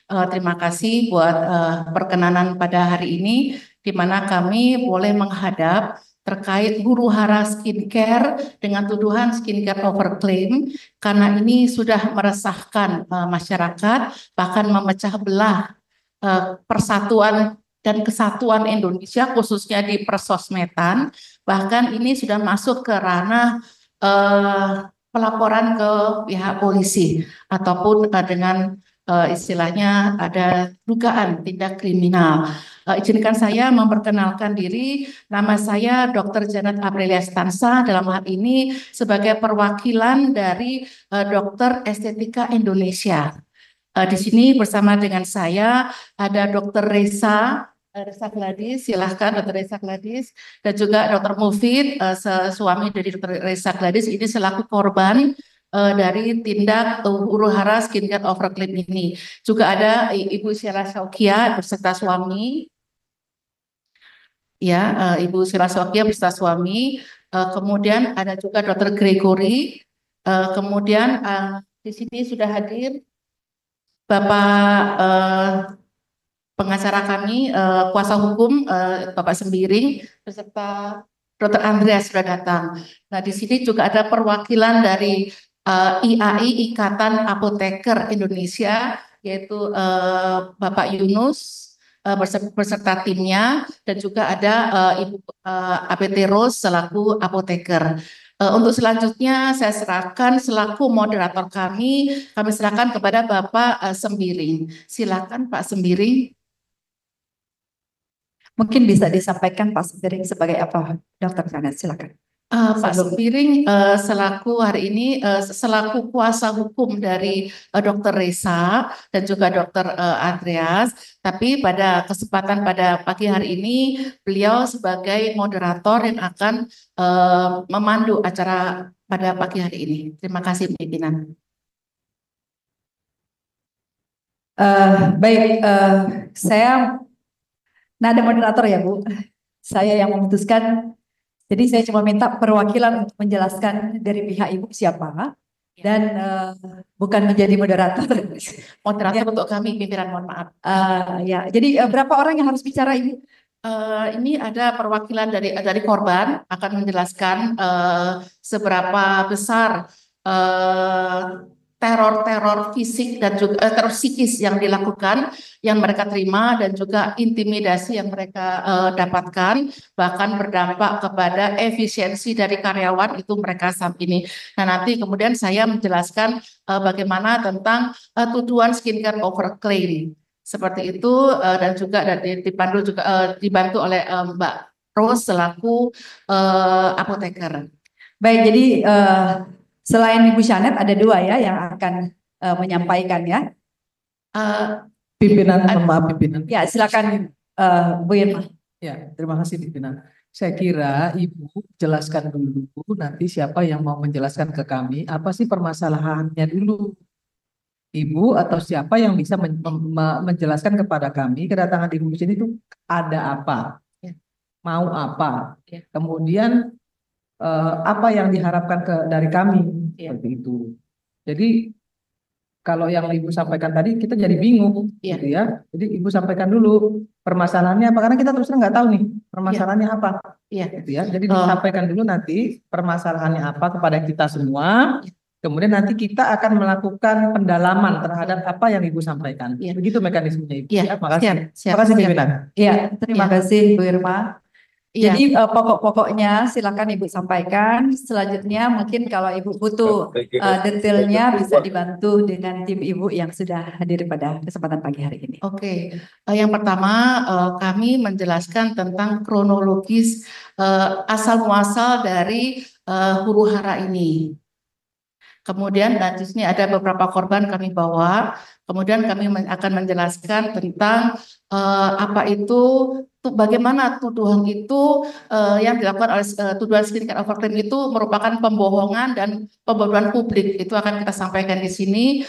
Terima kasih buat perkenanan pada hari ini, di mana kami boleh menghadap terkait huru hara skincare dengan tuduhan skincare overclaim, karena ini sudah meresahkan masyarakat, bahkan memecah belah persatuan dan kesatuan Indonesia khususnya di persosmedan. Bahkan ini sudah masuk ke ranah pelaporan ke pihak polisi ataupun dengan istilahnya ada dugaan tindak kriminal. Izinkan saya memperkenalkan diri, nama saya Dr. Janet Aprilia Stansa, dalam hal ini sebagai perwakilan dari Dokter Estetika Indonesia. Di sini bersama dengan saya ada Dr. Reza Gladys, silahkan Dr. Reza Gladys, dan juga Dr. Mufid, suami dari Dr. Reza Gladys, ini selaku korban dari tindak huru hara skincare overclaim ini. Juga ada Ibu Sheila Shaukia beserta suami, ya, Ibu Sheila Shaukia beserta suami. Kemudian ada juga Dr. Gregory. Kemudian di sini sudah hadir Bapak pengacara kami, kuasa hukum Bapak Sembiring, beserta Dr. Andreas sudah datang. Nah, di sini juga ada perwakilan dari IAI, Ikatan Apoteker Indonesia, yaitu Bapak Yunus beserta timnya, dan juga ada Ibu APT Rose selaku apoteker. Untuk selanjutnya saya serahkan selaku moderator kami serahkan kepada Bapak Sembiring. Silakan Pak Sembiring. Mungkin bisa disampaikan Pak Sembiring sebagai apa, Dokter Janet, silakan. Pak Sembiring selaku hari ini selaku kuasa hukum dari Dr. Reza dan juga Dr. Andreas, tapi pada kesempatan pada pagi hari ini beliau sebagai moderator yang akan memandu acara pada pagi hari ini. Terima kasih pimpinan. Baik, saya ada moderator ya Bu, saya yang memutuskan. Jadi saya cuma minta perwakilan untuk menjelaskan dari pihak Ibu siapa dan bukan menjadi moderator. Moderator ya. Untuk kami pimpinan, mohon maaf. Ya, jadi berapa orang yang harus bicara Ibu? Ini ada perwakilan dari korban akan menjelaskan seberapa besar teror fisik dan juga teror psikis yang dilakukan, yang mereka terima, dan juga intimidasi yang mereka dapatkan, bahkan berdampak kepada efisiensi dari karyawan itu mereka saat ini. Nah, nanti kemudian saya menjelaskan bagaimana tentang tuduhan skincare overclaim seperti itu, dan juga dibantu oleh Mbak Rose selaku apoteker. Baik, jadi selain Ibu Janet ada dua ya yang akan menyampaikan ya. Pimpinan, maaf pimpinan. Ya, silakan Bu Irma. Ya, terima kasih pimpinan. Saya kira Ibu jelaskan dulu nanti siapa yang mau menjelaskan ke kami apa sih permasalahannya dulu. Ibu atau siapa yang bisa menjelaskan kepada kami kedatangan Ibu di sini itu ada apa, mau apa, kemudian apa yang diharapkan dari kami, seperti itu. Jadi kalau yang Ibu sampaikan tadi kita jadi bingung, gitu ya. Jadi Ibu sampaikan dulu permasalahannya apa, karena kita terus terang nggak tahu nih permasalahannya apa, gitu ya. Jadi disampaikan dulu nanti permasalahannya apa kepada kita semua. Kemudian nanti kita akan melakukan pendalaman terhadap apa yang Ibu sampaikan. Begitu mekanismenya Ibu. Ya, makasih. Terima kasih pimpinan. Iya, terima kasih Bu Irma. Jadi pokok-pokoknya silakan Ibu sampaikan. Selanjutnya mungkin kalau Ibu butuh detailnya bisa dibantu dengan tim Ibu yang sudah hadir pada kesempatan pagi hari ini. Oke, yang pertama kami menjelaskan tentang kronologis asal muasal dari huru hara ini. Kemudian di sini ada beberapa korban kami bawa. Kemudian kami akan menjelaskan tentang apa itu, bagaimana tuduhan itu yang dilakukan oleh tuduhan skincare overclaim itu merupakan pembohongan dan pembodohan publik. Itu akan kita sampaikan di sini,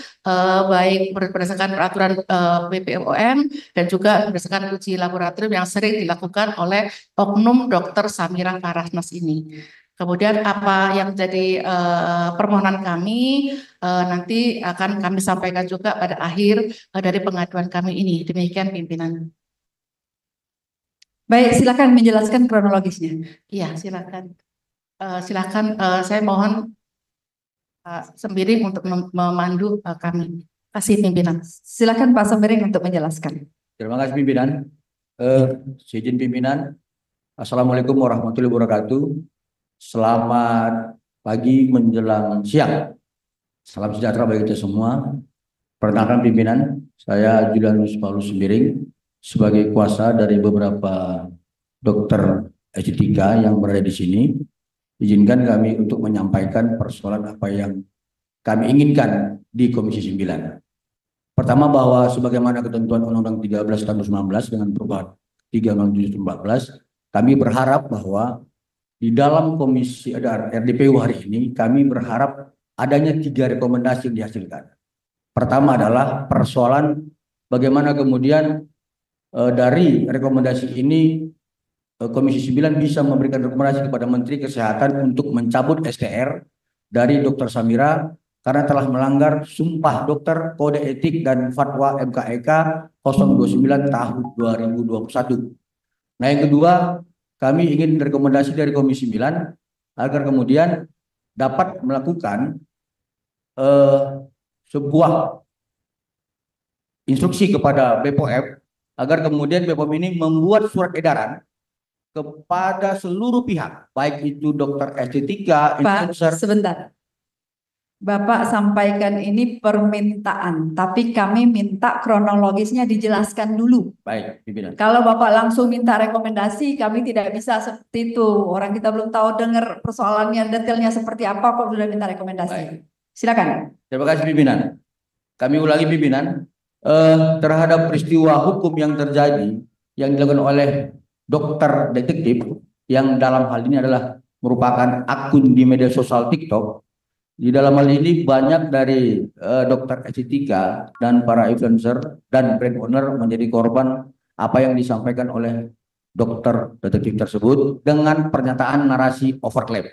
baik berdasarkan peraturan BPOM dan juga berdasarkan uji laboratorium yang sering dilakukan oleh oknum Dr. Samira Karahmas ini. Kemudian apa yang jadi permohonan kami nanti akan kami sampaikan juga pada akhir dari pengaduan kami ini. Demikian pimpinan. Baik, silakan menjelaskan kronologisnya. Iya, silakan. Silakan saya mohon Pak Sembiring untuk memandu kami. Kasih pimpinan. Silakan Pak Sembiring untuk menjelaskan. Terima kasih pimpinan. Izin pimpinan. Assalamualaikum warahmatullahi wabarakatuh. Selamat pagi menjelang siang. Salam sejahtera bagi kita semua. Perkenalkan pimpinan, saya Julianus Paulus Sembiring sebagai kuasa dari beberapa dokter estetika yang berada di sini. Izinkan kami untuk menyampaikan persoalan apa yang kami inginkan di Komisi 9. Pertama, bahwa sebagaimana ketentuan Undang-Undang 13 tahun 2019 dengan perubahan 3 tahun 2014, kami berharap bahwa di dalam komisi RDPU hari ini kami berharap adanya 3 rekomendasi yang dihasilkan. Pertama adalah persoalan bagaimana kemudian dari rekomendasi ini Komisi 9 bisa memberikan rekomendasi kepada Menteri Kesehatan untuk mencabut STR dari Dr. Samira karena telah melanggar Sumpah Dokter, Kode Etik dan Fatwa MKEK 029 tahun 2021. Nah, yang kedua, kami ingin rekomendasi dari Komisi 9 agar kemudian dapat melakukan sebuah instruksi kepada BPOM agar kemudian BPOM ini membuat surat edaran kepada seluruh pihak, baik itu dokter estetika, Pak, sebentar. Bapak sampaikan ini permintaan, tapi kami minta kronologisnya dijelaskan dulu. Baik, pimpinan. Kalau Bapak langsung minta rekomendasi, kami tidak bisa seperti itu. Orang kita belum tahu dengar persoalannya, detailnya seperti apa, kok sudah minta rekomendasi. Baik. Silakan. Terima kasih pimpinan. Kami ulangi pimpinan, terhadap peristiwa hukum yang terjadi yang dilakukan oleh dokter detektif yang dalam hal ini adalah merupakan akun di media sosial TikTok. Di dalam hal ini banyak dari dokter estetika dan para influencer dan brand owner menjadi korban apa yang disampaikan oleh dokter detektif tersebut dengan pernyataan narasi overclaim.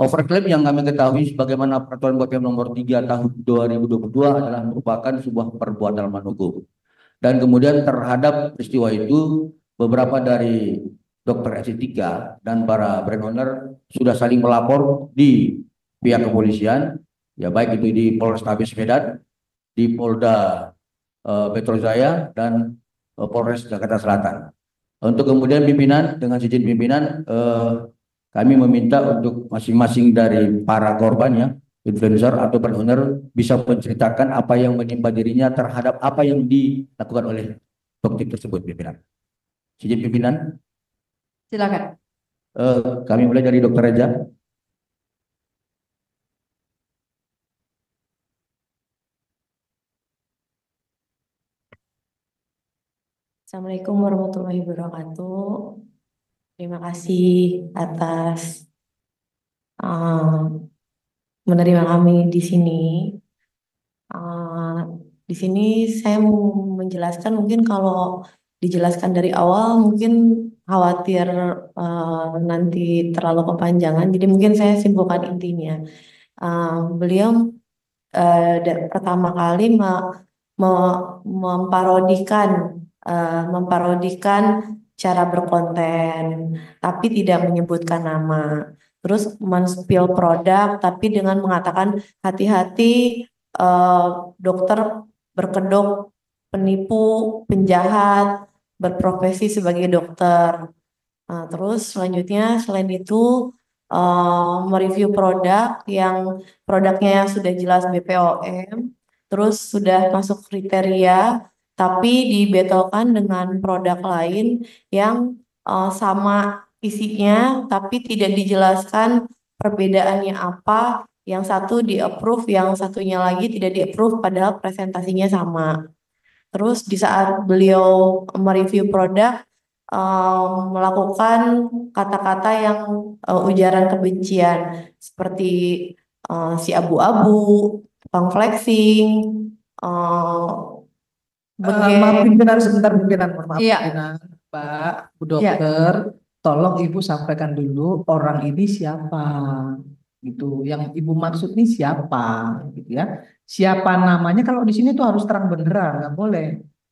Overclaim yang kami ketahui sebagaimana Peraturan BPOM nomor 3 tahun 2022 adalah merupakan sebuah perbuatan melawan hukum. Dan kemudian terhadap peristiwa itu beberapa dari dokter estetika dan para brand owner sudah saling melapor di pihak kepolisian, ya baik itu di Polrestabes Medan, di Polda Metro Jaya dan Polres Jakarta Selatan. Untuk kemudian pimpinan, dengan izin pimpinan, kami meminta untuk masing-masing dari para korbannya, influencer atau brand owner, bisa menceritakan apa yang menimpa dirinya terhadap apa yang dilakukan oleh dokter tersebut, pimpinan. Izin pimpinan. Silakan. Kami mulai dari Dokter Reja. Assalamualaikum warahmatullahi wabarakatuh. Terima kasih atas menerima kami di sini. Di sini saya mau menjelaskan, mungkin kalau dijelaskan dari awal mungkin khawatir nanti terlalu kepanjangan. Jadi mungkin saya simpulkan intinya. Beliau pertama kali memparodikan cara berkonten, tapi tidak menyebutkan nama. Terus men-spill produk, tapi dengan mengatakan hati-hati dokter berkedok penipu, penjahat, berprofesi sebagai dokter. Terus selanjutnya selain itu mereview produk yang produknya sudah jelas BPOM, terus sudah masuk kriteria, tapi dibetulkan dengan produk lain yang sama isinya, tapi tidak dijelaskan perbedaannya apa. Yang satu di-approve, yang satunya lagi tidak di-approve, padahal presentasinya sama. Terus di saat beliau mereview produk, melakukan kata-kata yang ujaran kebencian, seperti si abu-abu, tukang flexing, maaf pimpinan, sebentar pimpinan, mohon maaf Iya. pimpinan, Pak, Bu Dokter, tolong Ibu sampaikan dulu orang ini siapa, gitu. Yang Ibu maksud ini siapa, gitu ya. Siapa namanya kalau di sini tuh harus terang benderang, nggak boleh.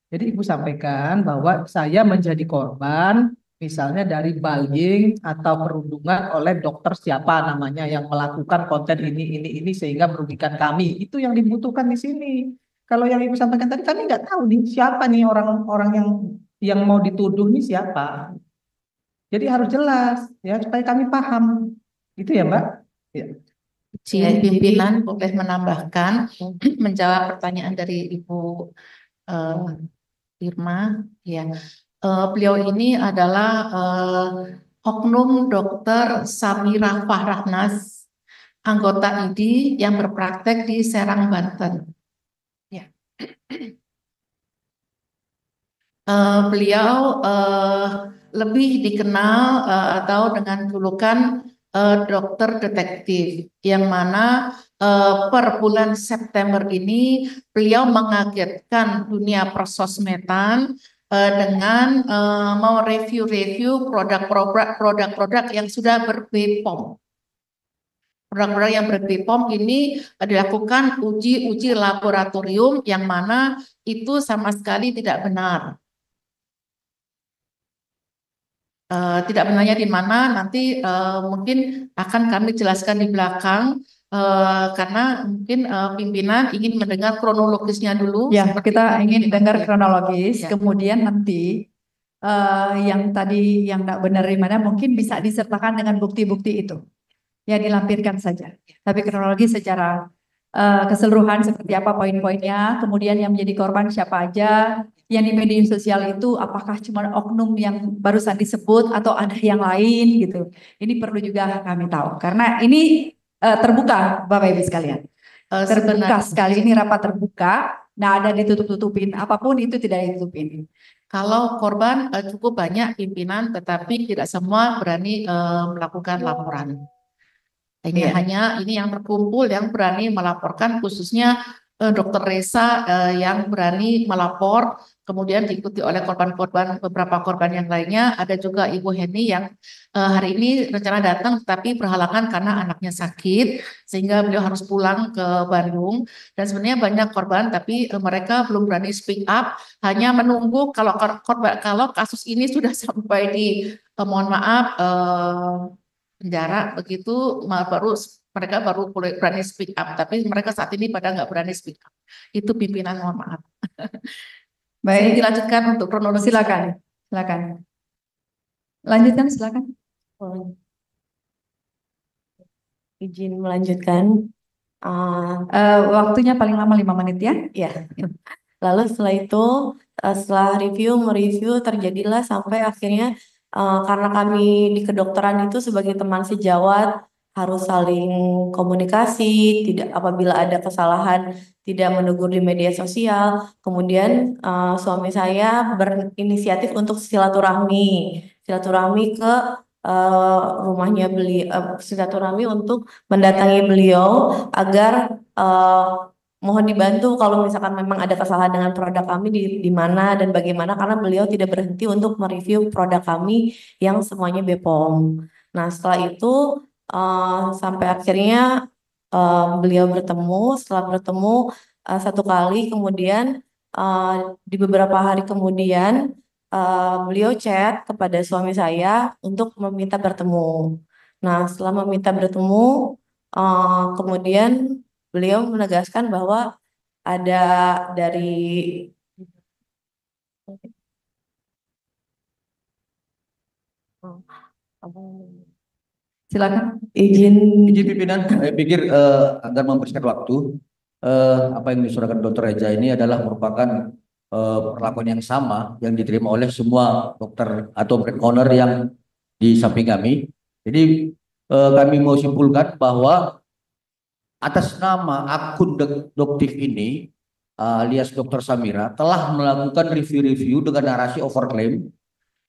Jadi Ibu sampaikan bahwa saya menjadi korban, misalnya dari bullying atau perundungan oleh dokter siapa namanya yang melakukan konten ini sehingga merugikan kami. Itu yang dibutuhkan di sini. Kalau yang Ibu sampaikan tadi kami nggak tahu nih siapa nih orang-orang yang mau dituduh nih siapa. Jadi harus jelas ya supaya kami paham. Itu ya, Mbak. Ya. Izin pimpinan boleh menambahkan menjawab pertanyaan dari Ibu Irma. Ya, beliau ini adalah Oknum Dr. Samira Fahrahnas, anggota ID yang berpraktek di Serang, Banten. Ya. Beliau lebih dikenal atau dengan julukan dokter detektif, yang mana per bulan September ini beliau mengagetkan dunia persosmedan dengan mau review produk-produk yang sudah ber-BPOM. Produk-produk yang ber-BPOM ini dilakukan uji laboratorium yang mana itu sama sekali tidak benar. Tidak benarnya di mana nanti mungkin akan kami jelaskan di belakang karena mungkin pimpinan ingin mendengar kronologisnya dulu. Ya, kita ingin dengar kronologis, Ya. kemudian nanti yang tadi yang tidak benar di mana mungkin bisa disertakan dengan bukti-bukti itu. Ya, dilampirkan saja. Tapi kronologi secara keseluruhan seperti apa poin-poinnya, kemudian yang menjadi korban siapa aja, yang di media sosial itu apakah cuma oknum yang barusan disebut atau ada yang lain gitu. Ini perlu juga kami tahu karena ini terbuka Bapak Ibu sekalian. Terbuka sekali, ini rapat terbuka, nah ada ditutup-tutupin, apapun itu tidak ditutupin. Kalau korban cukup banyak pimpinan, tetapi tidak semua berani melakukan laporan. Hanya ini yang terkumpul yang berani melaporkan, khususnya Dr. Resa yang berani melapor, kemudian diikuti oleh beberapa korban yang lainnya. Ada juga Ibu Heni yang hari ini rencana datang tetapi berhalangan karena anaknya sakit sehingga beliau harus pulang ke Bandung. Dan sebenarnya banyak korban tapi mereka belum berani speak up, hanya menunggu kalau kasus ini sudah sampai di mohon maaf penjara begitu mereka baru berani speak up, tapi mereka saat ini pada nggak berani speak up. Itu pimpinan, mohon maaf. Baik, dilanjutkan untuk kronologi. Silakan. Lanjutkan, silakan. Izin melanjutkan. Waktunya paling lama 5 menit ya. Ya. Lalu setelah itu, setelah mereview terjadilah sampai akhirnya karena kami di kedokteran itu sebagai teman sejawat harus saling komunikasi, tidak apabila ada kesalahan tidak menegur di media sosial. Kemudian suami saya berinisiatif untuk silaturahmi ke rumahnya beliau, silaturahmi untuk mendatangi beliau agar mohon dibantu kalau misalkan memang ada kesalahan dengan produk kami di mana dan bagaimana, karena beliau tidak berhenti untuk mereview produk kami yang semuanya BPOM. Nah, setelah itu sampai akhirnya beliau setelah bertemu satu kali, kemudian di beberapa hari kemudian beliau chat kepada suami saya untuk meminta bertemu. Nah, setelah meminta bertemu, kemudian beliau menegaskan bahwa ada dari Silakan. izin pimpinan, saya pikir agar mempersingkat waktu, apa yang disampaikan Dr. Reza ini adalah merupakan perlakuan yang sama yang diterima oleh semua dokter atau brand owner yang di samping kami. Jadi kami mau simpulkan bahwa atas nama akun doktif ini alias Dr. Samira telah melakukan review dengan narasi overclaim,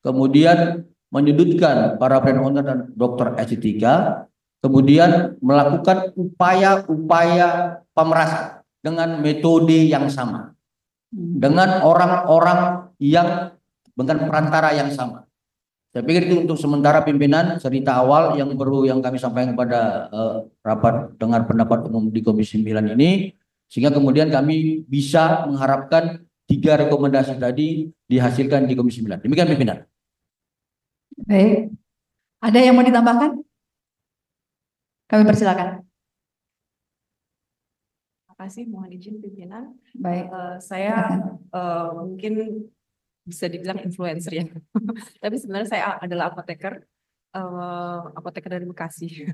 kemudian menyudutkan para brand owner dan dokter estetika, kemudian melakukan upaya-upaya pemerasan dengan metode yang sama, dengan orang-orang yang dengan perantara yang sama. Saya pikir itu untuk sementara pimpinan cerita awal yang kami sampaikan pada rapat dengar pendapat umum di Komisi 9 ini, sehingga kemudian kami bisa mengharapkan 3 rekomendasi tadi dihasilkan di Komisi 9. Demikian pimpinan. Baik. Ada yang mau ditambahkan? Kami persilakan. Terima kasih, mohon izin pimpinan. Baik. Saya mungkin bisa dibilang influencer ya, tapi sebenarnya saya adalah apoteker dari Bekasi.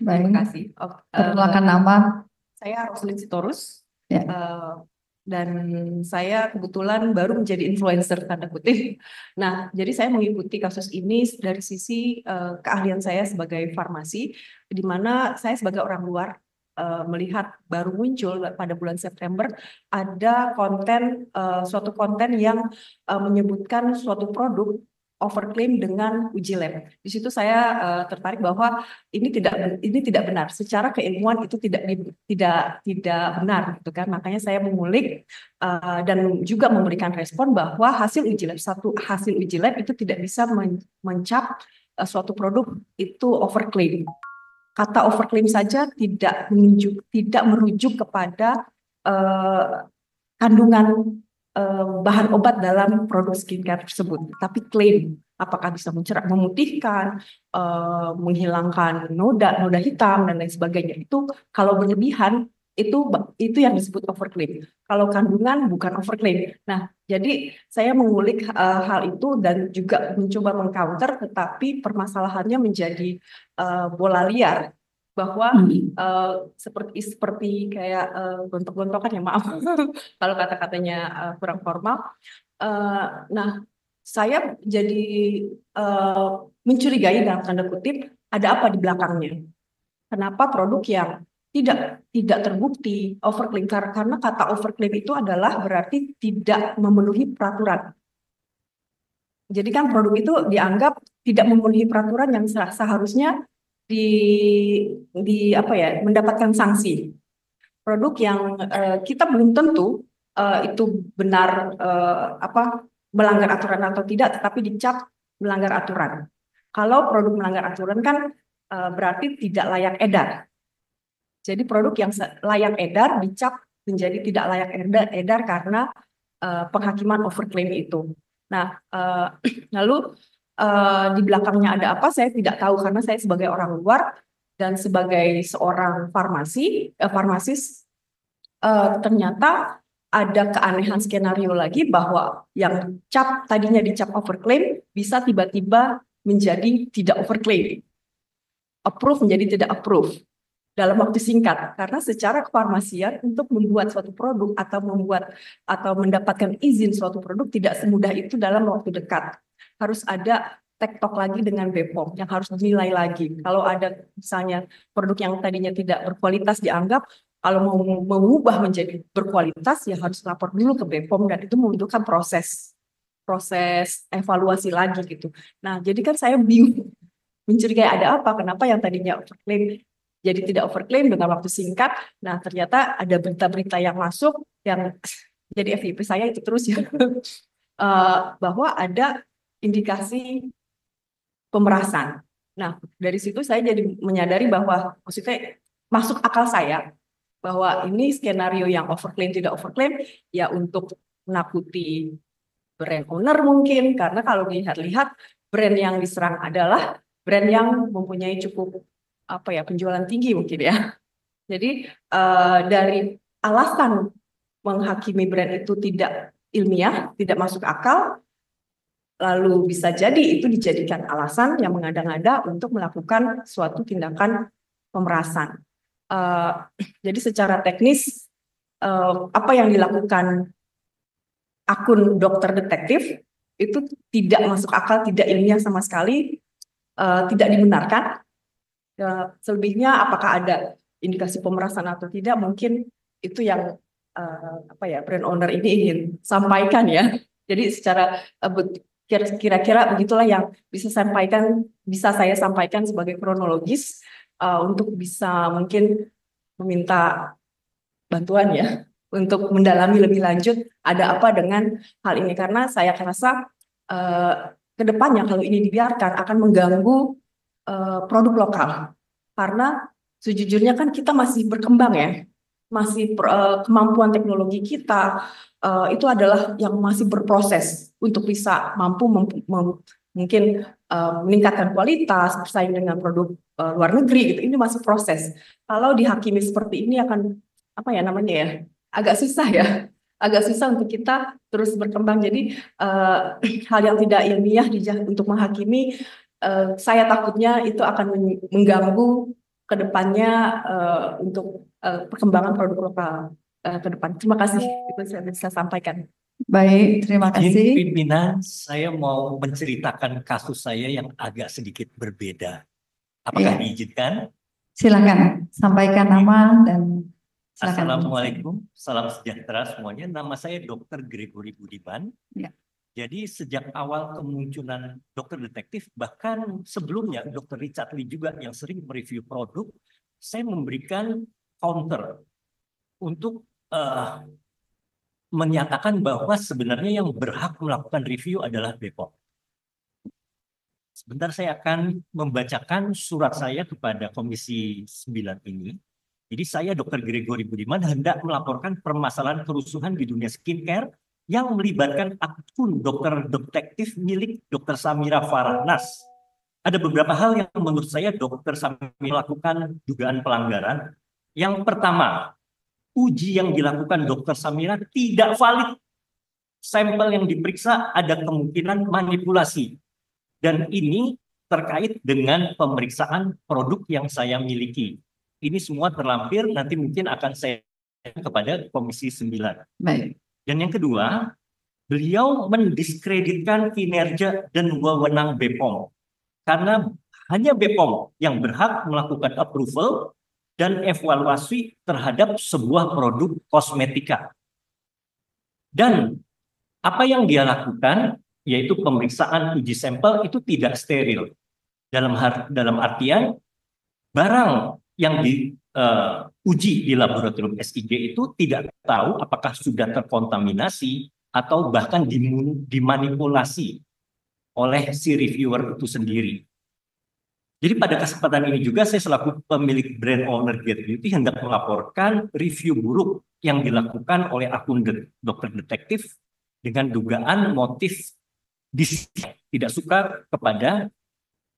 Dari Baik. Bekasi. Perkenalkan nama. Saya Roslyn Sitorus. Ya. Dan saya kebetulan baru menjadi influencer tanda kutip. Nah, jadi saya mengikuti kasus ini dari sisi keahlian saya sebagai farmasi, di mana saya sebagai orang luar melihat baru muncul pada bulan September ada suatu konten yang menyebutkan suatu produk overclaim dengan uji lab. Di situ saya tertarik bahwa ini tidak benar. Secara keilmuan itu tidak benar, gitu kan. Makanya saya mengulik dan juga memberikan respon bahwa hasil uji lab itu tidak bisa mencap suatu produk itu overclaim. Kata overclaim saja tidak merujuk kepada kandungan bahan obat dalam produk skincare tersebut, tapi klaim apakah bisa memutihkan, menghilangkan noda hitam dan lain sebagainya. Itu kalau berlebihan itu yang disebut overclaim. Kalau kandungan bukan overclaim. Nah, jadi saya mengulik hal itu dan juga mencoba mengcounter, tetapi permasalahannya menjadi bola liar bahwa seperti kayak gontok-gontokan ya, maaf kalau kata-katanya kurang formal. Nah, saya jadi mencurigai dalam tanda kutip ada apa di belakangnya. Kenapa produk yang tidak terbukti overclaim, karena kata overclaim itu adalah berarti tidak memenuhi peraturan. Jadi kan produk itu dianggap tidak memenuhi peraturan yang seharusnya mendapatkan sanksi. Produk yang kita belum tentu itu benar melanggar aturan atau tidak, tetapi dicap melanggar aturan. Kalau produk melanggar aturan kan berarti tidak layak edar. Jadi produk yang layak edar dicap menjadi tidak layak edar karena penghakiman overclaim itu. Nah, lalu di belakangnya ada apa saya tidak tahu, karena saya sebagai orang luar dan sebagai seorang farmasis ternyata ada keanehan skenario lagi bahwa yang tadinya dicap overclaim bisa tiba-tiba menjadi tidak overclaim, approve menjadi tidak approve dalam waktu singkat, karena secara kefarmasian untuk membuat suatu produk atau mendapatkan izin suatu produk tidak semudah itu dalam waktu dekat. Harus ada tektok lagi dengan BPOM yang harus dinilai lagi. Kalau ada misalnya produk yang tadinya tidak berkualitas dianggap, kalau mau mengubah menjadi berkualitas ya harus lapor dulu ke BPOM, dan itu membutuhkan proses evaluasi lagi gitu. Nah, jadi kan saya bingung, mencurigai ada apa, kenapa yang tadinya overclaim jadi tidak overclaim dengan waktu singkat. Nah, ternyata ada berita-berita yang masuk yang jadi FYP saya itu terus ya, bahwa ada indikasi pemerasan. Nah, dari situ saya jadi menyadari bahwa maksudnya masuk akal saya bahwa ini skenario yang overclaim tidak overclaim ya untuk menakuti brand owner mungkin, karena kalau dilihat-lihat brand yang diserang adalah brand yang mempunyai cukup penjualan tinggi mungkin ya. Jadi dari alasan menghakimi brand itu tidak ilmiah, tidak masuk akal, lalu bisa jadi itu dijadikan alasan yang mengada-ngada untuk melakukan suatu tindakan pemerasan. Jadi secara teknis apa yang dilakukan akun dokter detektif itu tidak masuk akal, tidak ilmiah sama sekali, tidak dibenarkan. Selebihnya apakah ada indikasi pemerasan atau tidak, mungkin itu yang brand owner ini ingin sampaikan ya. Jadi secara kira-kira begitulah yang bisa saya sampaikan sebagai kronologis untuk bisa mungkin meminta bantuan ya untuk mendalami lebih lanjut ada apa dengan hal ini, karena saya rasa kedepannya kalau ini dibiarkan akan mengganggu produk lokal. Karena sejujurnya kan kita masih berkembang ya, masih kemampuan teknologi kita itu adalah yang masih berproses untuk bisa mampu mungkin meningkatkan kualitas, bersaing dengan produk luar negeri gitu. Ini masih proses. Kalau dihakimi seperti ini akan apa ya namanya ya, agak susah ya, agak susah untuk kita terus berkembang. Jadi hal yang tidak ilmiah untuk menghakimi, saya takutnya itu akan mengganggu ke depannya untuk perkembangan produk lokal ke depan. Terima kasih, itu saya bisa sampaikan. Baik, terima Izin kasih. pimpinan, saya mau menceritakan kasus saya yang agak sedikit berbeda. Apakah Iya. diizinkan? Silakan sampaikan nama dan silakan. Assalamualaikum, salam sejahtera semuanya. Nama saya Dr. Gregory Budiman. Ya. Jadi sejak awal kemunculan dokter detektif, bahkan sebelumnya Dr. Richard Lee juga yang sering mereview produk, saya memberikan counter untuk menyatakan bahwa sebenarnya yang berhak melakukan review adalah BPOM. Sebentar saya akan membacakan surat saya kepada Komisi 9 ini. Jadi saya Dr. Gregory Budiman hendak melaporkan permasalahan kerusuhan di dunia skincare yang melibatkan akun dokter detektif milik Dr. Samira Farahnas. Ada beberapa hal yang menurut saya Dr. Samira melakukan dugaan pelanggaran. Yang pertama, uji yang dilakukan Dr. Samira tidak valid. Sampel yang diperiksa ada kemungkinan manipulasi. Dan ini terkait dengan pemeriksaan produk yang saya miliki. Ini semua terlampir, nanti mungkin akan saya kepada Komisi 9. Baik. Dan yang kedua, beliau mendiskreditkan kinerja dan wewenang BPOM. Karena hanya BPOM yang berhak melakukan approval dan evaluasi terhadap sebuah produk kosmetika. Dan apa yang dia lakukan, yaitu pemeriksaan uji sampel itu tidak steril. Dalam artian, barang yang diuji di laboratorium SIG itu tidak tahu apakah sudah terkontaminasi atau bahkan dimanipulasi oleh si reviewer itu sendiri. Jadi pada kesempatan ini juga saya selaku pemilik brand owner Get Beauty hendak melaporkan review buruk yang dilakukan oleh akun dokter detektif dengan dugaan motif tidak suka kepada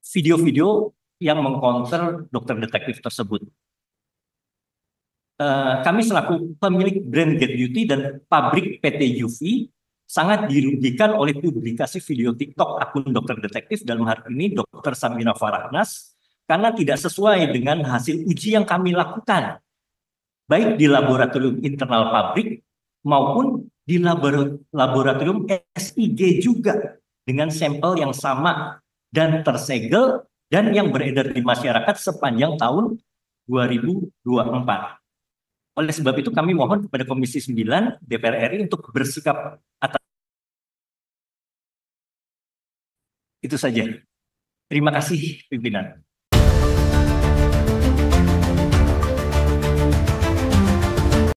video-video yang mengcounter dokter detektif tersebut. Kami selaku pemilik brand Get Beauty dan pabrik PT UV sangat dirugikan oleh publikasi video TikTok akun dokter detektif, dalam hal ini Dr. Samira Farahnas, karena tidak sesuai dengan hasil uji yang kami lakukan, baik di laboratorium internal pabrik maupun di laboratorium SIG juga, dengan sampel yang sama dan tersegel dan yang beredar di masyarakat sepanjang tahun 2024. Oleh sebab itu kami mohon kepada Komisi 9 DPR RI untuk bersikap atas. Itu saja. Terima kasih pimpinan.